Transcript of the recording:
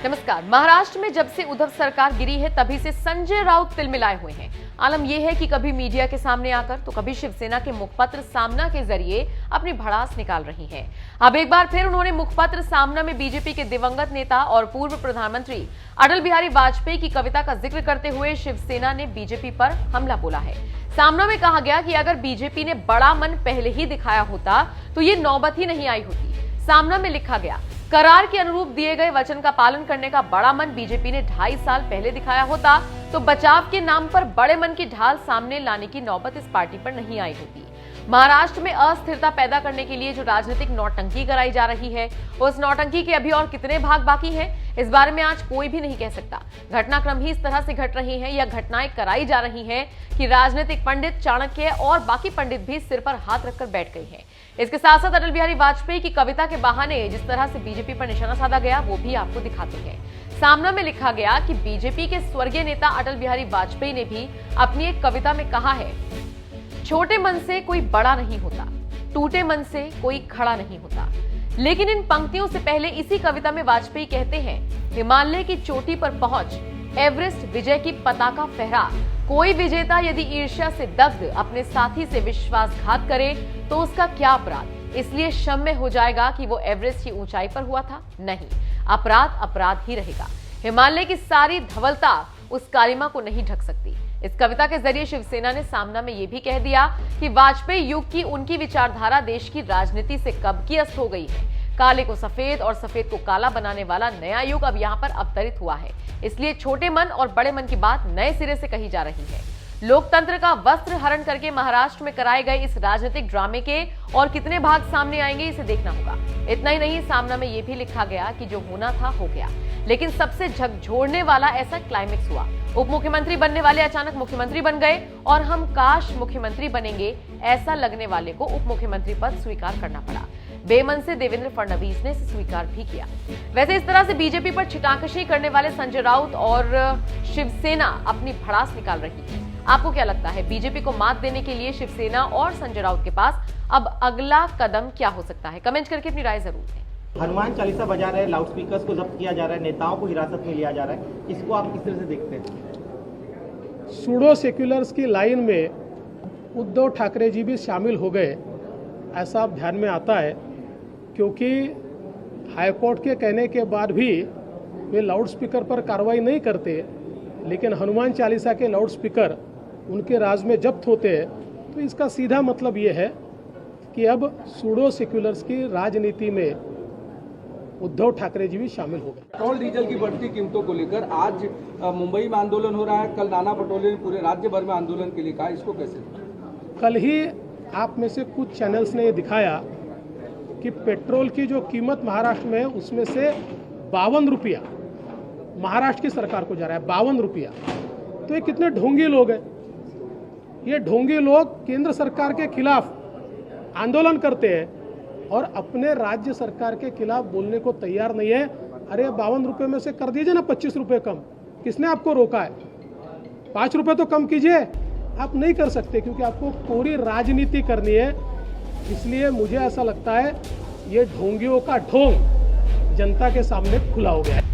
नमस्कार। महाराष्ट्र में जब से उद्धव सरकार गिरी है तभी से संजय राउत तिलमिलाए हुए हैं। आलम यह है कि कभी मीडिया के सामने आकर तो कभी शिवसेना के मुखपत्र सामना के जरिए अपनी भड़ास निकाल रही हैं। अब एक बार फिर उन्होंने मुखपत्र सामना में बीजेपी के दिवंगत नेता और पूर्व प्रधानमंत्री अटल बिहारी वाजपेयी की कविता का जिक्र करते हुए शिवसेना ने बीजेपी पर हमला बोला है। सामना में कहा गया कि अगर बीजेपी ने बड़ा मन पहले ही दिखाया होता तो ये नौबत ही नहीं आई होती। सामना में लिखा गया, करार के अनुरूप दिए गए वचन का पालन करने का बड़ा मन बीजेपी ने 2.5 साल पहले दिखाया होता तो बचाव के नाम पर बड़े मन की ढाल सामने लाने की नौबत इस पार्टी पर नहीं आई होती। महाराष्ट्र में अस्थिरता पैदा करने के लिए जो राजनीतिक नौटंकी कराई जा रही है, उस नौटंकी के अभी और कितने भाग बाकी हैं, इस बारे में आज कोई भी नहीं कह सकता। घटनाक्रम ही इस तरह से घट रही हैं या घटनाएं कराई जा रही हैं कि राजनीतिक पंडित, चाणक्य और बाकी पंडित भी सिर पर हाथ रखकर बैठ गए हैं। इसके साथ साथ अटल बिहारी वाजपेयी की कविता के बहाने जिस तरह से बीजेपी पर निशाना साधा गया वो भी आपको दिखाते हैं। सामना में लिखा गया कि बीजेपी के स्वर्गीय नेता अटल बिहारी वाजपेयी ने भी अपनी एक कविता में कहा है, छोटे मन से कोई बड़ा नहीं होता, टूटे मन से कोई खड़ा नहीं होता। लेकिन इन पंक्तियों से पहले इसी कविता में वाजपेयी कहते हैं, हिमालय की चोटी पर पहुंच, एवरेस्ट विजय की पताका फहरा, कोई विजेता यदि ईर्ष्या से दग्ध अपने साथी से विश्वासघात करे तो उसका क्या अपराध, इसलिए क्षम्य हो जाएगा कि वो एवरेस्ट की ऊंचाई पर हुआ था? नहीं, अपराध अपराध ही रहेगा। हिमालय की सारी धवलता उस कालिमा को नहीं ढक सकती। इस कविता के जरिए शिवसेना ने सामना में यह भी कह दिया कि वाजपेयी युग की उनकी विचारधारा देश की राजनीति से कब की अस्त हो गई है। काले को सफेद और सफेद को काला बनाने वाला नया युग अब यहाँ पर अवतरित हुआ है। इसलिए छोटे मन और बड़े मन की बात नए सिरे से कही जा रही है। लोकतंत्र का वस्त्र हरण करके महाराष्ट्र में कराए गए इस राजनीतिक ड्रामे के और कितने भाग सामने आएंगे, इसे देखना होगा। इतना ही नहीं, सामना में यह भी लिखा गया कि जो होना था हो गया, लेकिन सबसे झकझोरने वाला ऐसा क्लाइमेक्स हुआ। उप मुख्यमंत्री बनने वाले अचानक मुख्यमंत्री बन गए और हम काश मुख्यमंत्री बनेंगे ऐसा लगने वाले को उप मुख्यमंत्री पद स्वीकार करना पड़ा। बेमन से देवेंद्र फडणवीस ने इसे स्वीकार भी किया। वैसे इस तरह से बीजेपी पर छिटाकशी करने वाले संजय राउत और शिवसेना अपनी भड़ास निकाल रही है। आपको क्या लगता है, बीजेपी को मात देने के लिए शिवसेना और संजय राउत के पास अब अगला कदम क्या हो सकता है? कमेंट करके अपनी राय जरूर दें। हनुमान चालीसा बजा रहे, लाउड स्पीकर्स को जब्त किया जा रहा है, नेताओं को हिरासत में लिया जा रहा है, इसको आप किस तरह से देखते हैं? सूडो सेक्युलर्स की लाइन में उद्धव ठाकरे जी भी शामिल हो गए, ऐसा ध्यान में आता है, क्योंकि हाईकोर्ट के कहने के बाद भी वे लाउड स्पीकर पर कार्रवाई नहीं करते, लेकिन हनुमान चालीसा के लाउड स्पीकर उनके राज में जब्त होते हैं। तो इसका सीधा मतलब ये है कि अब सूडो सेक्युलर्स की राजनीति में उद्धव ठाकरे जी भी शामिल हो गए। पेट्रोल डीजल की बढ़ती कीमतों को लेकर आज मुंबई में आंदोलन हो रहा है, कल नाना पटोले ने पूरे राज्य भर में आंदोलन के लिए कहा, इसको कैसे? कल ही आप में से कुछ चैनल्स ने ये दिखाया कि पेट्रोल की जो कीमत महाराष्ट्र में है उसमें से 52 रुपया महाराष्ट्र की सरकार को जा रहा है, 52 रुपया। तो ये कितने ढोंगी लोग हैं। ये ढोंगी लोग केंद्र सरकार के खिलाफ आंदोलन करते हैं और अपने राज्य सरकार के खिलाफ बोलने को तैयार नहीं है। अरे 52 रुपये में से कर दीजिए ना 25 रुपये कम, किसने आपको रोका है? 5 रुपये तो कम कीजिए। आप नहीं कर सकते क्योंकि आपको कोरी राजनीति करनी है। इसलिए मुझे ऐसा लगता है ये ढोंगियों का ढोंग जनता के सामने खुला हो गया है।